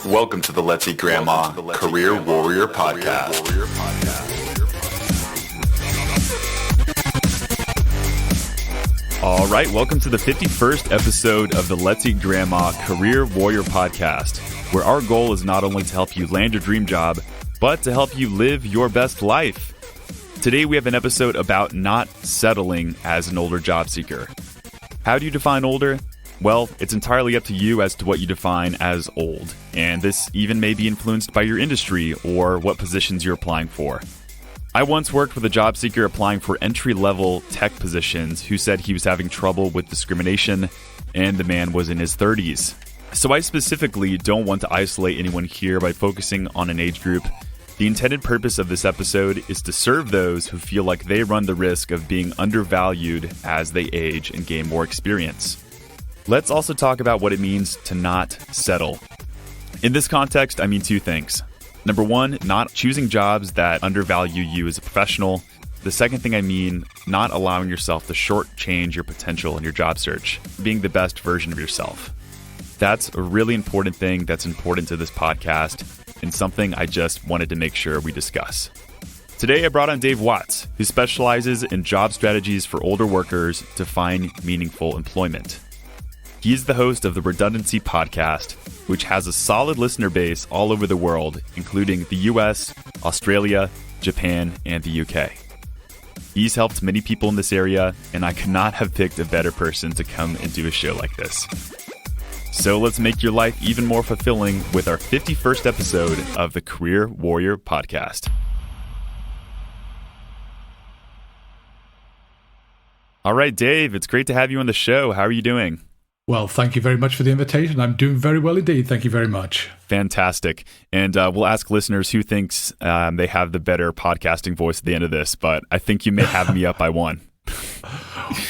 Welcome to the Let's Eat Grandma Career Warrior Podcast. All right, welcome to the 51st episode of the Let's Eat Grandma Career Warrior Podcast, where our goal is not only to help you land your dream job, but to help you live your best life. Today we have an episode about not settling as an older job seeker. How do you define older? Well, it's entirely up to you as to what you define as old, and this even may be influenced by your industry or what positions you're applying for. I once worked with a job seeker applying for entry-level tech positions who said he was having trouble with discrimination, and the man was in his 30s. So I specifically don't want to isolate anyone here by focusing on an age group. The intended purpose of this episode is to serve those who feel like they run the risk of being undervalued as they age and gain more experience. Let's also talk about what it means to not settle. In this context, I mean two things. Number one, not choosing jobs that undervalue you as a professional. The second thing I mean, not allowing yourself to shortchange your potential in your job search, being the best version of yourself. That's a really important thing that's important to this podcast and something I just wanted to make sure we discuss. Today, I brought on Dave Watts, who specializes in job strategies for older workers to find meaningful employment. He's the host of the Redundancy podcast, which has a solid listener base all over the world, including the US, Australia, Japan, and the UK. He's helped many people in this area, and I could not have picked a better person to come and do a show like this. So let's make your life even more fulfilling with our 51st episode of the Career Warrior Podcast. All right, Dave, it's great to have you on the show. How are you doing? Well, thank you very much for the invitation. I'm doing very well indeed. Thank you very much. Fantastic. And we'll ask listeners who thinks they have the better podcasting voice at the end of this, but I think you may have me up by one.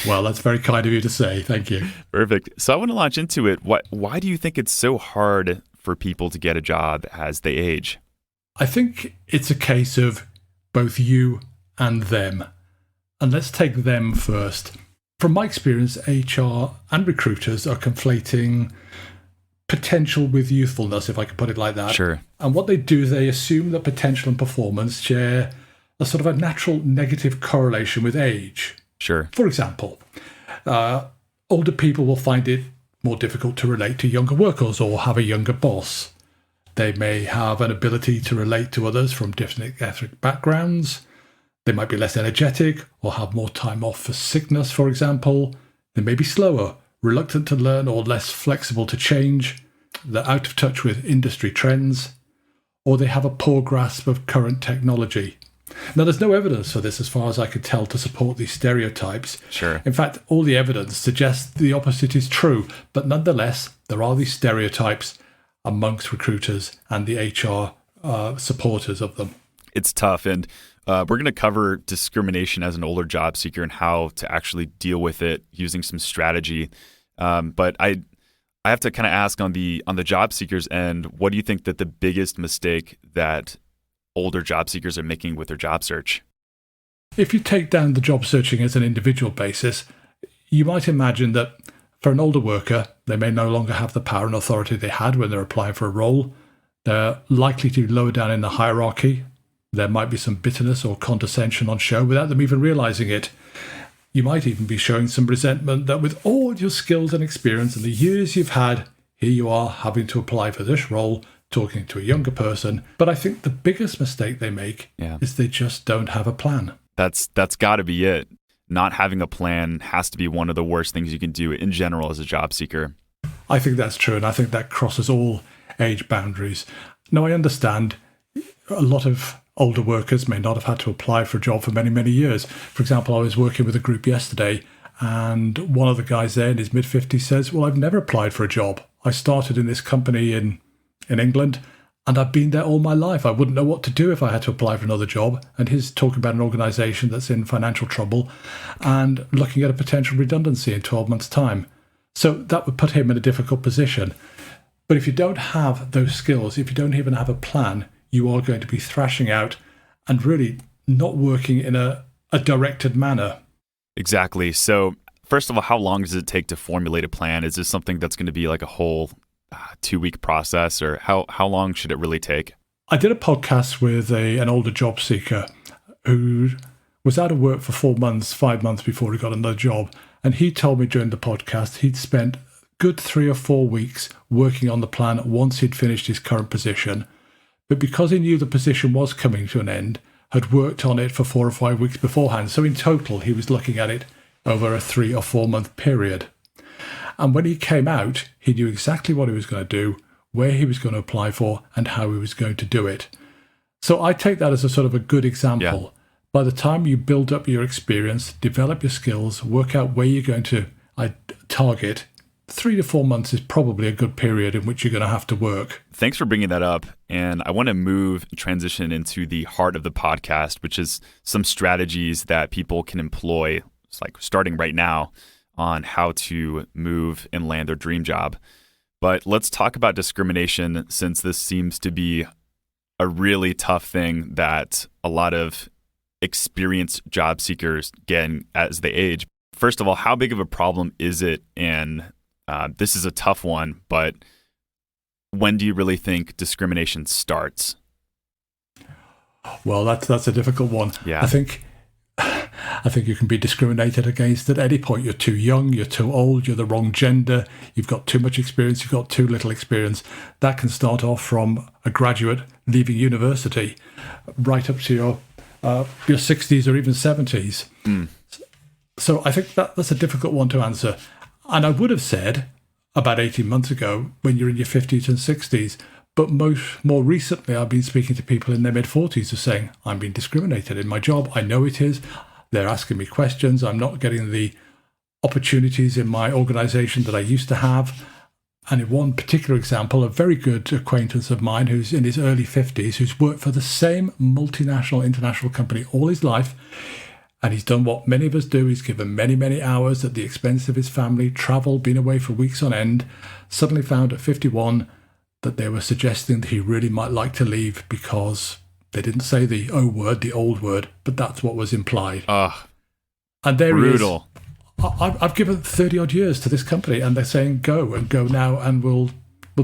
Well, that's very kind of you to say. Thank you. Perfect. So I want to launch into it. Why do you think it's so hard for people to get a job as they age? I think it's a case of both you and them. And let's take them first. From my experience, HR and recruiters are conflating potential with youthfulness, if I could put it like that. Sure. And what they do is they assume that potential and performance share a sort of a natural negative correlation with age. Sure. For example, older people will find it more difficult to relate to younger workers or have a younger boss. They may have an ability to relate to others from different ethnic backgrounds. They might be less energetic or have more time off for sickness, for example. They may be slower, reluctant to learn, or less flexible to change. They're out of touch with industry trends, or they have a poor grasp of current technology. Now, there's no evidence for this, as far as I could tell, to support these stereotypes. Sure. In fact, all the evidence suggests the opposite is true, but nonetheless, there are these stereotypes amongst recruiters and the HR supporters of them. It's tough, and we're going to cover discrimination as an older job seeker and how to actually deal with it using some strategy. But I have to kind of ask on the job seekers end, what do you think that the biggest mistake that older job seekers are making with their job search? If you take down the job searching as an individual basis, you might imagine that for an older worker, they may no longer have the power and authority they had when they're applying for a role. They're likely to be lower down in the hierarchy. There might be some bitterness or condescension on show without them even realizing it. You might even be showing some resentment that with all your skills and experience and the years you've had, here you are having to apply for this role, talking to a younger person. But I think the biggest mistake they make is they just don't have a plan. That's got to be it. Not having a plan has to be one of the worst things you can do in general as a job seeker. I think that's true, and I think that crosses all age boundaries. Now, I understand a lot of older workers may not have had to apply for a job for many, many years. For example, I was working with a group yesterday, and one of the guys there in his mid-50s says, well, I've never applied for a job. I started in this company in England, and I've been there all my life. I wouldn't know what to do if I had to apply for another job. And he's talking about an organisation that's in financial trouble and looking at a potential redundancy in 12 months' time. So that would put him in a difficult position. But if you don't have those skills, if you don't even have a plan, you are going to be thrashing out and really not working in a directed manner. Exactly. So first of all, how long does it take to formulate a plan? Is this something that's going to be like a whole 2-week process, or how long should it really take? I did a podcast with an older job seeker who was out of work for 4 months, 5 months before he got another job. And he told me during the podcast he'd spent good 3 or 4 weeks working on the plan once he'd finished his current position. But because he knew the position was coming to an end, had worked on it for 4 or 5 weeks beforehand. So in total, he was looking at it over a 3 or 4 month period. And when he came out, he knew exactly what he was going to do, where he was going to apply for, and how he was going to do it. So I take that as a sort of a good example. Yeah. By the time you build up your experience, develop your skills, work out where you're going to target, 3 to 4 months is probably a good period in which you're going to have to work. Thanks for bringing that up. And I want to transition into the heart of the podcast, which is some strategies that people can employ, it's like starting right now, on how to move and land their dream job. But let's talk about discrimination, since this seems to be a really tough thing that a lot of experienced job seekers get as they age. First of all, how big of a problem is it? And this is a tough one, but when do you really think discrimination starts? Well, that's a difficult one. Yeah. I think you can be discriminated against at any point. You're too young, you're too old, you're the wrong gender, you've got too much experience, you've got too little experience. That can start off from a graduate leaving university right up to your 60s or even 70s. So I think that's a difficult one to answer. And I would have said about 18 months ago, when you're in your 50s and 60s, but more recently, I've been speaking to people in their mid-40s who are saying, I'm being discriminated in my job. I know it is. They're asking me questions. I'm not getting the opportunities in my organization that I used to have. And in one particular example, a very good acquaintance of mine who's in his early 50s, who's worked for the same multinational, international company all his life. And he's done what many of us do. He's given many, many hours at the expense of his family, traveled, been away for weeks on end, suddenly found at 51 that they were suggesting that he really might like to leave because they didn't say the O word, the old word, but that's what was implied. And there brutal. He is. I've given 30 odd years to this company, and they're saying go and go now, and we'll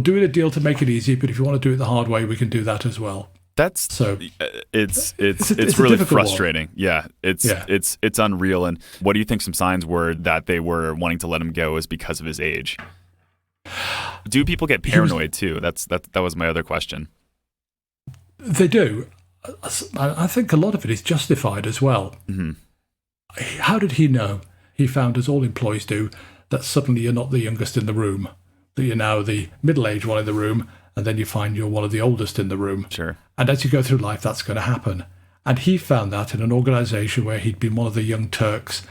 do it a deal to make it easy. But if you want to do it the hard way, we can do that as well. That's so. It's really frustrating. One. Yeah, it's unreal. And what do you think some signs were that they were wanting to let him go is because of his age? Do people get paranoid too? That was my other question. They do. I think a lot of it is justified as well. Mm-hmm. How did he know? He found, as all employees do, that suddenly you're not the youngest in the room, that you're now the middle-aged one in the room, and then you find you're one of the oldest in the room. Sure. And as you go through life, that's going to happen. And he found that in an organization where he'd been one of the young Turks.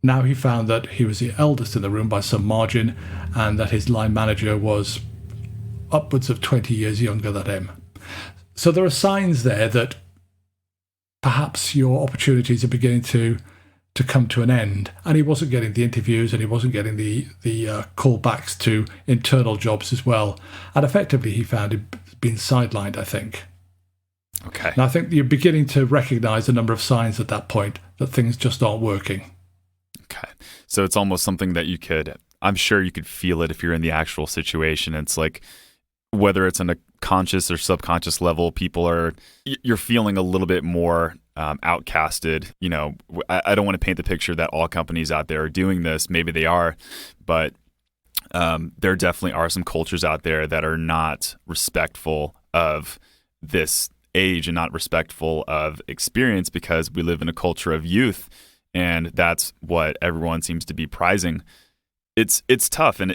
Now he found that he was the eldest in the room by some margin, and that his line manager was upwards of 20 years younger than him. So there are signs there that perhaps your opportunities are beginning to come to an end. And he wasn't getting the interviews, and he wasn't getting the callbacks to internal jobs as well. And effectively, he found him being sidelined, I think. Okay. And I think you're beginning to recognize a number of signs at that point that things just aren't working. Okay. So it's almost something that I'm sure you could feel it if you're in the actual situation. It's like, whether it's on a conscious or subconscious level, you're feeling a little bit more outcasted. You know, I don't want to paint the picture that all companies out there are doing this. Maybe they are, but there definitely are some cultures out there that are not respectful of this age and not respectful of experience, because we live in a culture of youth, and that's what everyone seems to be prizing. It's tough, and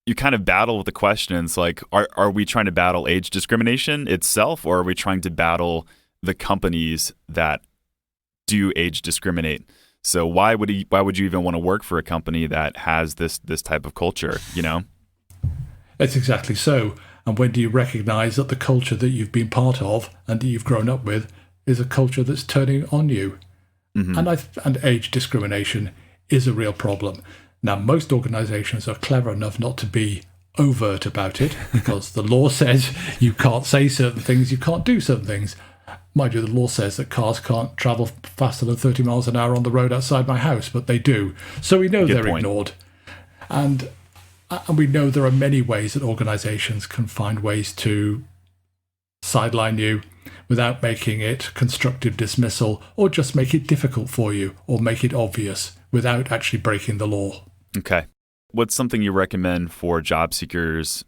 you kind of battle with the questions like, are we trying to battle age discrimination itself, or are we trying to battle the companies that do age discriminate? So why would you even want to work for a company that has this type of culture, you know? It's exactly so. And when do you recognize that the culture that you've been part of and that you've grown up with is a culture that's turning on you? Mm-hmm. And age discrimination is a real problem. Now, most organizations are clever enough not to be overt about it, because the law says you can't say certain things, you can't do certain things. Mind you, the law says that cars can't travel faster than 30 miles an hour on the road outside my house, but they do. So we know they're ignored. And And we know there are many ways that organizations can find ways to sideline you without making it constructive dismissal, or just make it difficult for you, or make it obvious without actually breaking the law. Okay. What's something you recommend for job seekers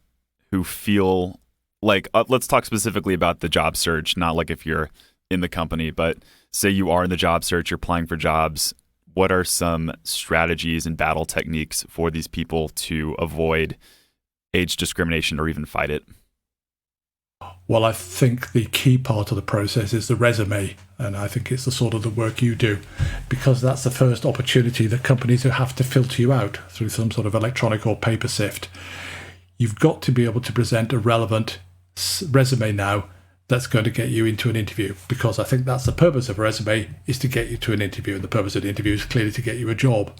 who feel like, let's talk specifically about the job search, not like if you're in the company, but say you are in the job search, you're applying for jobs. What are some strategies and battle techniques for these people to avoid age discrimination or even fight it? Well, I think the key part of the process is the resume, and I think it's the sort of the work you do, because that's the first opportunity that companies who have to filter you out through some sort of electronic or paper sift. You've got to be able to present a relevant resume now that's going to get you into an interview, because I think that's the purpose of a resume, is to get you to an interview, and the purpose of the interview is clearly to get you a job.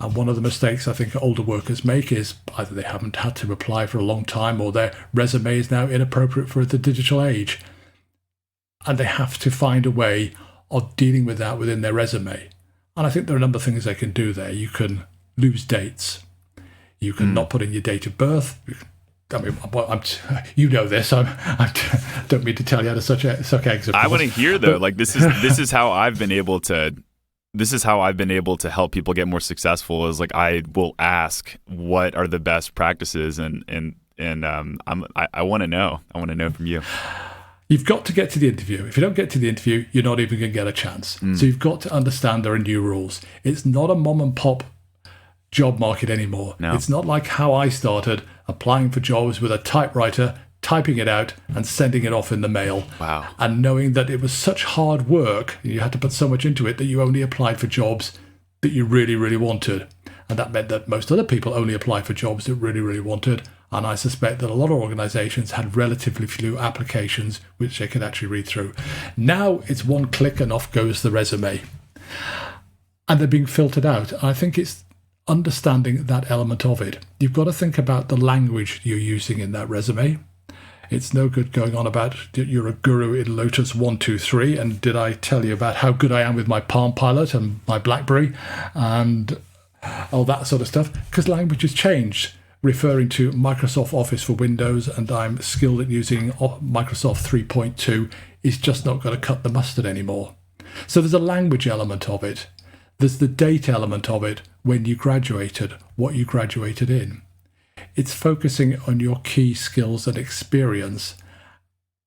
And one of the mistakes I think older workers make is either they haven't had to apply for a long time, or their resume is now inappropriate for the digital age. And they have to find a way of dealing with that within their resume. And I think there are a number of things they can do there. You can lose dates. You can not put in your date of birth. I mean, you know this. I don't mean to tell you how to suck eggs. I want to hear though. Like this is how I've been able to. This is how I've been able to help people get more successful. Is like I will ask what are the best practices, and I want to know. I want to know from you. You've got to get to the interview. If you don't get to the interview, you're not even going to get a chance. So you've got to understand there are new rules. It's not a mom and pop job market anymore. No. It's not like how I started applying for jobs with a typewriter, typing it out and sending it off in the mail. Wow. And knowing that it was such hard work, you had to put so much into it, that you only applied for jobs that you really, really wanted. And that meant that most other people only applied for jobs that really, really wanted. And I suspect that a lot of organizations had relatively few applications which they could actually read through. Now it's one click and off goes the resume. And they're being filtered out. And I think it's understanding that element of it. You've got to think about the language you're using in that resume. It's no good going on about you're a guru in Lotus 123, and did I tell you about how good I am with my Palm Pilot and my BlackBerry and all that sort of stuff, because language has changed. Referring to Microsoft Office for Windows and I'm skilled at using Microsoft 3.2 is just not going to cut the mustard anymore. So there's a language element of it. There's the date element of it, when you graduated, what you graduated in. It's focusing on your key skills and experience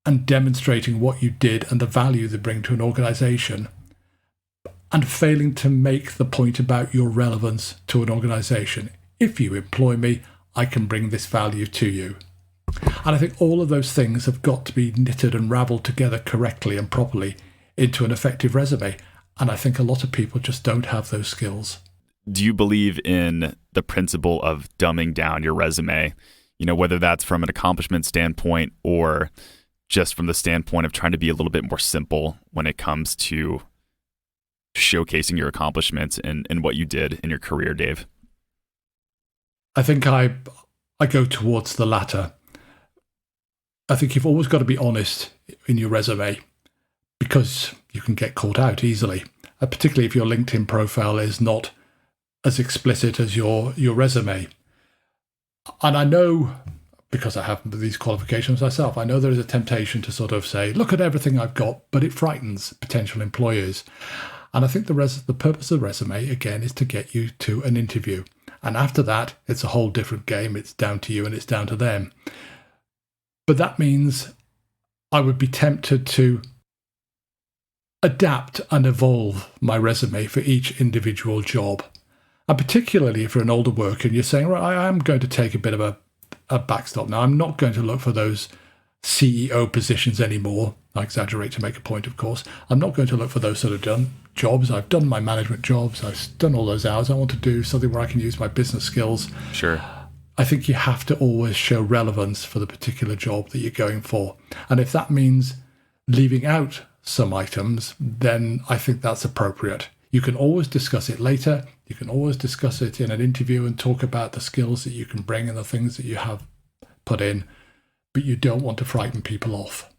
and demonstrating what you did and the value they bring to an organization, and failing to make the point about your relevance to an organization. If you employ me, I can bring this value to you. And I think all of those things have got to be knitted and raveled together correctly and properly into an effective resume. And I think a lot of people just don't have those skills. Do you believe in the principle of dumbing down your resume? You know, whether that's from an accomplishment standpoint or just from the standpoint of trying to be a little bit more simple when it comes to showcasing your accomplishments and what you did in your career, Dave? I think I go towards the latter. I think you've always got to be honest in your resume, because you can get caught out easily, particularly if your LinkedIn profile is not as explicit as your resume. And I know, because I have these qualifications myself, I know there is a temptation to sort of say, look at everything I've got, but it frightens potential employers. And I think the purpose of the resume, again, is to get you to an interview. And after that, it's a whole different game. It's down to you and it's down to them. But that means I would be tempted to adapt and evolve my resume for each individual job. And particularly if you're an older worker and you're saying, right, I am going to take a bit of a backstop now. I'm not going to look for those CEO positions anymore. I exaggerate to make a point, of course. I'm not going to look for those sort of jobs. I've done my management jobs. I've done all those hours. I want to do something where I can use my business skills. Sure. I think you have to always show relevance for the particular job that you're going for. And if that means leaving out some items, then I think that's appropriate. You can always discuss it later. You can always discuss it in an interview and talk about the skills that you can bring and the things that you have put in, but you don't want to frighten people off.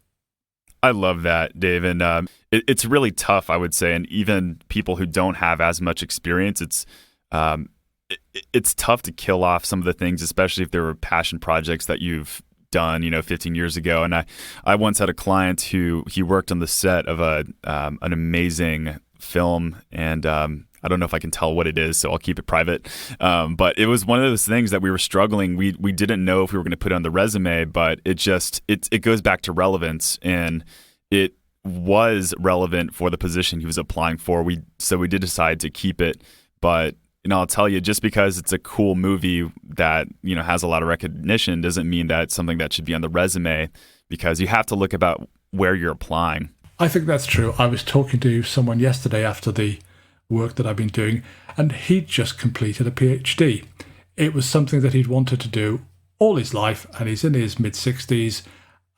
I love that, Dave. And it's really tough, I would say. And even people who don't have as much experience, it's it's tough to kill off some of the things, especially if there were passion projects that you've done, 15 years ago. And I once had a client who he worked on the set of an amazing film, and I don't know if I can tell what it is, so I'll keep it private. But it was one of those things that we were struggling. We didn't know if we were going to put it on the resume, but it goes back to relevance, and it was relevant for the position he was applying for. So we did decide to keep it, but I'll tell you, just because it's a cool movie that has a lot of recognition doesn't mean that it's something that should be on the resume, because you have to look about where you're applying. I think that's true. I was talking to someone yesterday after the work that I've been doing, and he'd just completed a PhD. It was something that he'd wanted to do all his life, and he's in his mid-60s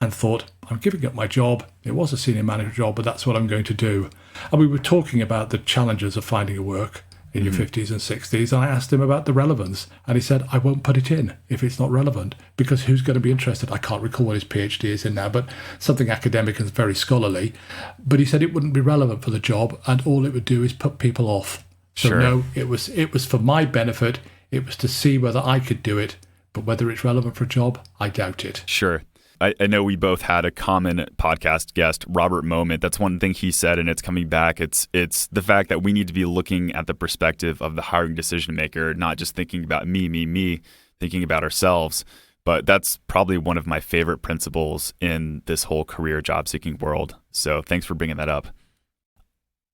and thought, I'm giving up my job. It was a senior manager job, but that's what I'm going to do. And we were talking about the challenges of finding a work in your 50s and 60s, and I asked him about the relevance, and he said, I won't put it in if it's not relevant, because who's going to be interested? I can't recall what his PhD is in now, but something academic and very scholarly. But he said it wouldn't be relevant for the job, and all it would do is put people off. So Sure. No, it was for my benefit. It was to see whether I could do it, but whether it's relevant for a job, I doubt it. Sure. I know we both had a common podcast guest, Robert Moment. That's one thing he said, and it's coming back. It's the fact that we need to be looking at the perspective of the hiring decision maker, not just thinking about me, thinking about ourselves. But that's probably one of my favorite principles in this whole career job seeking world. So thanks for bringing that up.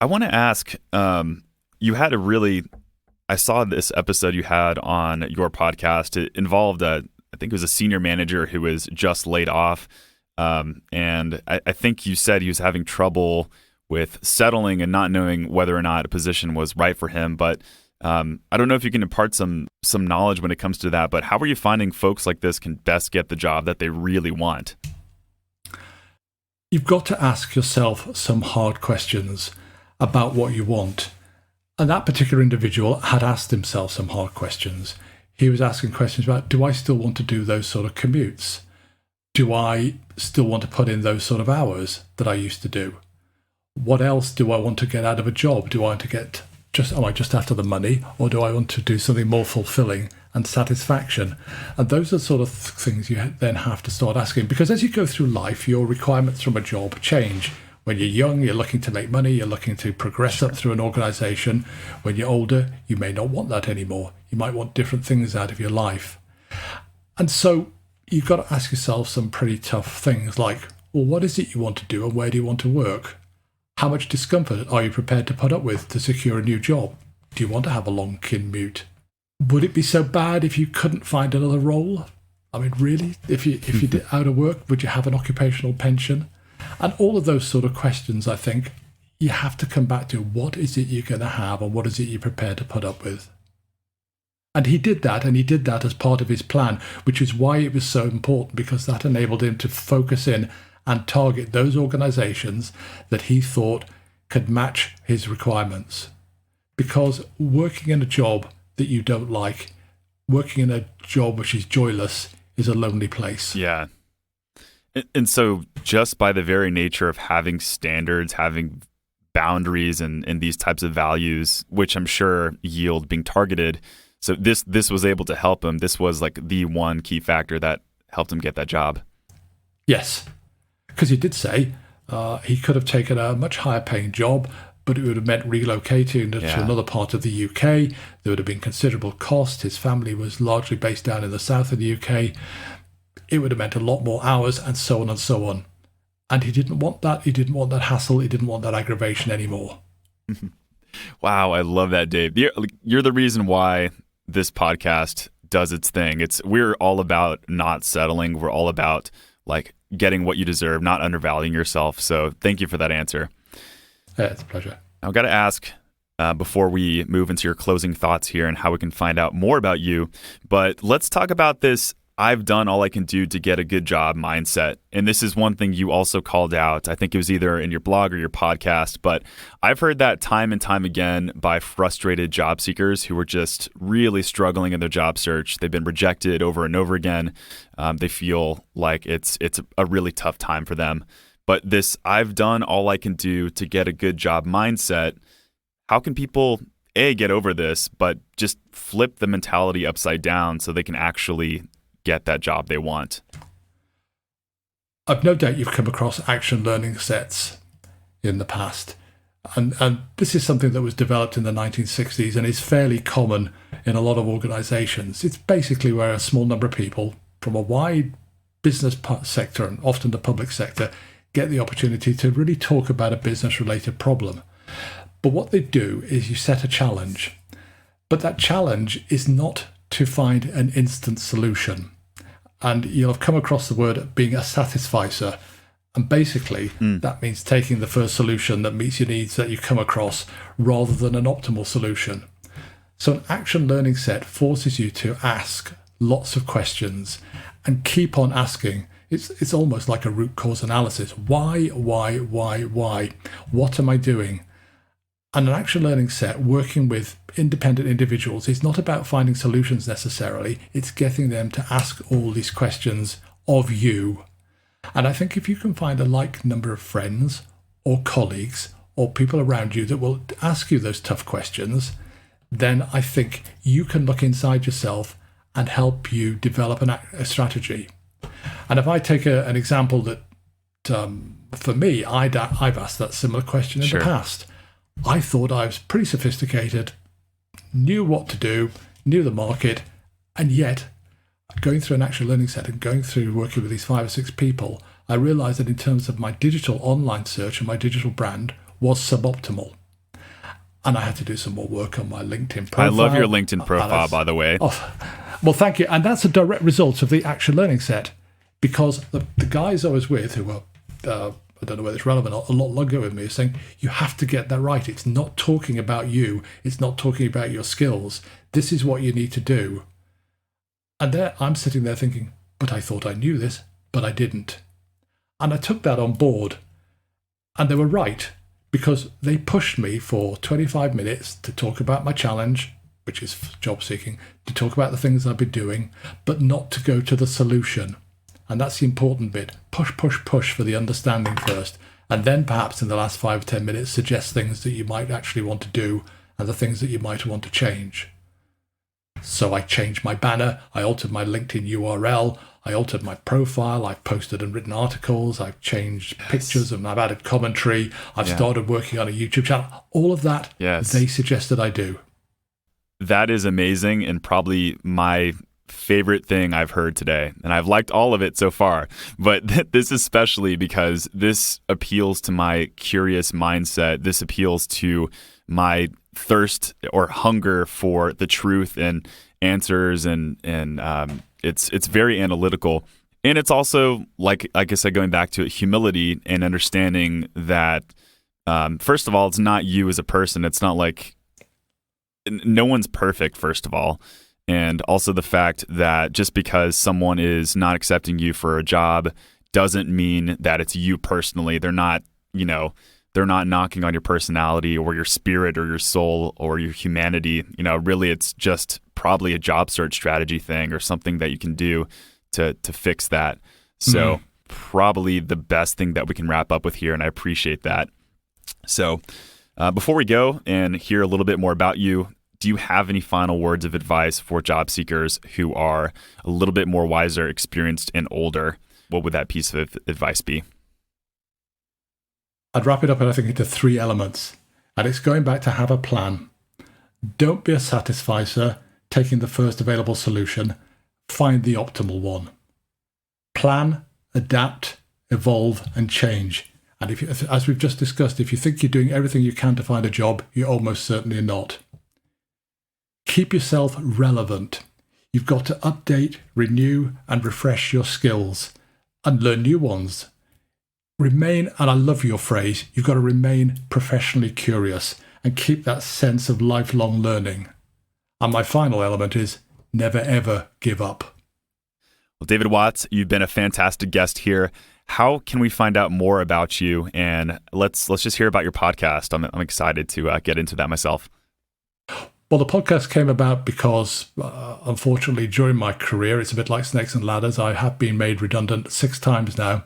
I want to ask, I saw this episode you had on your podcast. It involved I think it was a senior manager who was just laid off. And I think you said he was having trouble with settling and not knowing whether or not a position was right for him. But I don't know if you can impart some knowledge when it comes to that. But how are you finding folks like this can best get the job that they really want? You've got to ask yourself some hard questions about what you want. And that particular individual had asked himself some hard questions. He was asking questions about, do I still want to do those sort of commutes? Do I still want to put in those sort of hours that I used to do? What else do I want to get out of a job? Do I want to get am I just after the money, or do I want to do something more fulfilling and satisfaction? And those are sort of things you then have to start asking, because as you go through life, your requirements from a job change. When you're young, you're looking to make money, you're looking to progress up through an organization. When you're older, you may not want that anymore. You might want different things out of your life. And so you've got to ask yourself some pretty tough things like, well, what is it you want to do and where do you want to work? How much discomfort are you prepared to put up with to secure a new job? Do you want to have a long commute? Would it be so bad if you couldn't find another role? I mean, really? If you did out of work, would you have an occupational pension? And all of those sort of questions, I think, you have to come back to what is it you're going to have and what is it you're prepared to put up with. And he did that, and he did that as part of his plan, which is why it was so important, because that enabled him to focus in and target those organizations that he thought could match his requirements. Because working in a job that you don't like, working in a job which is joyless, is a lonely place. Yeah. And so just by the very nature of having standards, having boundaries and these types of values, which I'm sure yield being targeted, so this was able to help him. This was like the one key factor that helped him get that job. Yes, because he did say he could have taken a much higher paying job, but it would have meant relocating to another part of the UK. There would have been considerable cost. His family was largely based down in the south of the UK. It would have meant a lot more hours, and so on and so on. And he didn't want that. He didn't want that hassle. He didn't want that aggravation anymore. Wow, I love that, Dave. You're the reason why this podcast does its thing. We're all about not settling. We're all about like getting what you deserve, not undervaluing yourself. So thank you for that answer. Yeah, it's a pleasure. I've got to ask, before we move into your closing thoughts here and how we can find out more about you, but let's talk about this I've done all I can do to get a good job mindset. And this is one thing you also called out. I think it was either in your blog or your podcast, but I've heard that time and time again by frustrated job seekers who are just really struggling in their job search. They've been rejected over and over again. They feel like it's a really tough time for them. But this I've done all I can do to get a good job mindset, how can people get over this, but just flip the mentality upside down so they can actually get that job they want? I've no doubt you've come across action learning sets in the past. And this is something that was developed in the 1960s and is fairly common in a lot of organizations. It's basically where a small number of people from a wide business sector, and often the public sector, get the opportunity to really talk about a business-related problem. But what they do is you set a challenge. But that challenge is not to find an instant solution. And you'll have come across the word being a satisficer. And basically, that means taking the first solution that meets your needs that you come across rather than an optimal solution. So an action learning set forces you to ask lots of questions and keep on asking. It's almost like a root cause analysis. Why? What am I doing? And an action learning set working with independent individuals is not about finding solutions necessarily. It's getting them to ask all these questions of you. And I think if you can find a like number of friends or colleagues or people around you that will ask you those tough questions, then I think you can look inside yourself and help you develop a strategy. And if I take an example that, for me, I've asked that similar question in the past. I thought I was pretty sophisticated, knew what to do, knew the market, and yet going through an action learning set and going through working with these 5 or 6 people, I realized that in terms of my digital online search and my digital brand was suboptimal. And I had to do some more work on my LinkedIn profile. I love your LinkedIn profile, by the way. Oh, well, thank you. And that's a direct result of the action learning set, because the guys I was with who were, I don't know whether it's relevant, a lot longer with me, are saying, you have to get that right. It's not talking about you. It's not talking about your skills. This is what you need to do. And there, I'm sitting there thinking, but I thought I knew this, but I didn't. And I took that on board. And they were right, because they pushed me for 25 minutes to talk about my challenge, which is job seeking, to talk about the things I've been doing, but not to go to the solution. And that's the important bit. Push for the understanding first. And then perhaps in the last 5 or 10 minutes, suggest things that you might actually want to do and the things that you might want to change. So I changed my banner. I altered my LinkedIn URL. I altered my profile. I've posted and written articles. I've changed pictures and I've added commentary. I've started working on a YouTube channel. All of that, they suggested I do. That is amazing and probably my favorite thing I've heard today. And I've liked all of it so far, but this especially because this appeals to my curious mindset. This appeals to my thirst or hunger for the truth and answers, and it's very analytical. And it's also, like I said, going back to it, humility and understanding that, first of all, it's not you as a person. It's not like no one's perfect, first of all. And also the fact that just because someone is not accepting you for a job doesn't mean that it's you personally. They're not, they're not knocking on your personality or your spirit or your soul or your humanity. Really it's just probably a job search strategy thing or something that you can do to fix that. So probably the best thing that we can wrap up with here, and I appreciate that. So before we go and hear a little bit more about you, do you have any final words of advice for job seekers who are a little bit more wiser, experienced, and older? What would that piece of advice be? I'd wrap it up, I think, into 3 elements. And it's going back to have a plan. Don't be a satisficer, taking the first available solution. Find the optimal one. Plan, adapt, evolve, and change. And if as we've just discussed, if you think you're doing everything you can to find a job, you're almost certainly not. Keep yourself relevant. You've got to update, renew, and refresh your skills and learn new ones. Remain, and I love your phrase, you've got to remain professionally curious and keep that sense of lifelong learning. And my final element is never, ever give up. Well, David Watts, you've been a fantastic guest here. How can we find out more about you? And let's just hear about your podcast. I'm excited to get into that myself. Well, the podcast came about because, unfortunately, during my career, it's a bit like snakes and ladders. I have been made redundant 6 times now.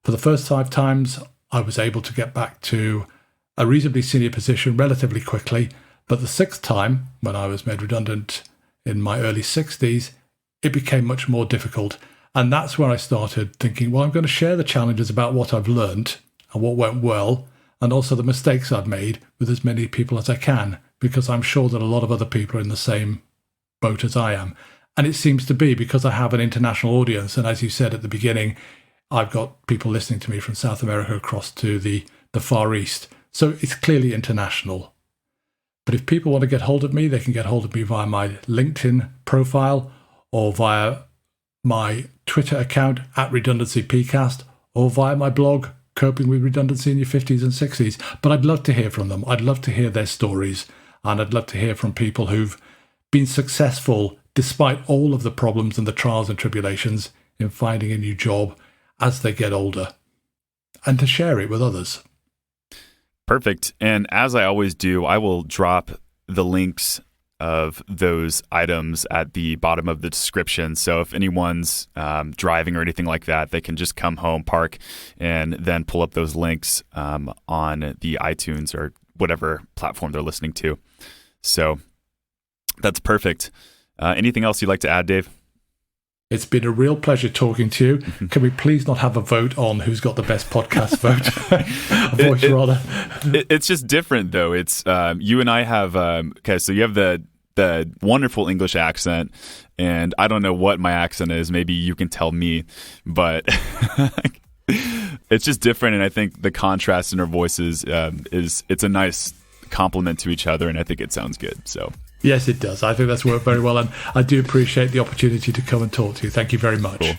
For the first 5 times, I was able to get back to a reasonably senior position relatively quickly. But the sixth time, when I was made redundant in my early 60s, it became much more difficult. And that's where I started thinking, well, I'm going to share the challenges about what I've learned and what went well, and also the mistakes I've made with as many people as I can, because I'm sure that a lot of other people are in the same boat as I am. And it seems to be because I have an international audience. And as you said at the beginning, I've got people listening to me from South America across to the Far East. So it's clearly international. But if people want to get hold of me, they can get hold of me via my LinkedIn profile or via my Twitter account @RedundancyPcast or via my blog, Coping with Redundancy in Your 50s and 60s. But I'd love to hear from them. I'd love to hear their stories. And I'd love to hear from people who've been successful despite all of the problems and the trials and tribulations in finding a new job as they get older, and to share it with others. Perfect. And as I always do, I will drop the links of those items at the bottom of the description. So if anyone's driving or anything like that, they can just come home, park, and then pull up those links on the iTunes or whatever platform they're listening to. So that's perfect. Anything else you'd like to add, Dave? It's been a real pleasure talking to you. Can we please not have a vote on who's got the best podcast vote? A voice, rather. It's just different, though. It's you and I have okay. So you have the wonderful English accent, and I don't know what my accent is. Maybe you can tell me, but it's just different. And I think the contrast in our voices it's a nice compliment to each other, and I think it sounds good. So. Yes, it does. I think that's worked very well, and I do appreciate the opportunity to come and talk to you. Thank you very much. Cool.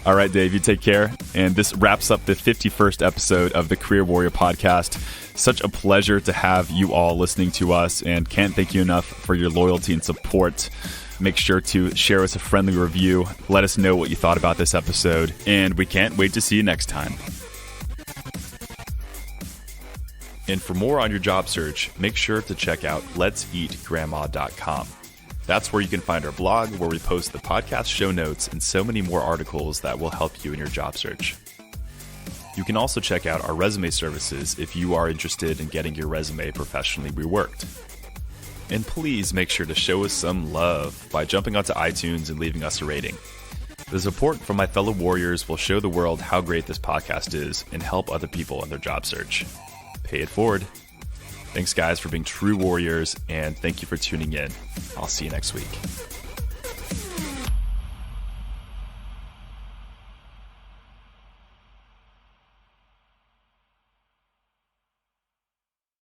All right, Dave, you take care. And this wraps up the 51st episode of the Career Warrior Podcast. Such a pleasure to have you all listening to us, and can't thank you enough for your loyalty and support. Make sure to share us a friendly review. Let us know what you thought about this episode, and we can't wait to see you next time. And for more on your job search, make sure to check out letseatgrandma.com. That's where you can find our blog, where we post the podcast show notes and so many more articles that will help you in your job search. You can also check out our resume services if you are interested in getting your resume professionally reworked. And please make sure to show us some love by jumping onto iTunes and leaving us a rating. The support from my fellow warriors will show the world how great this podcast is and help other people in their job search. Pay it forward. Thanks, guys, for being true warriors, and thank you for tuning in. I'll see you next week.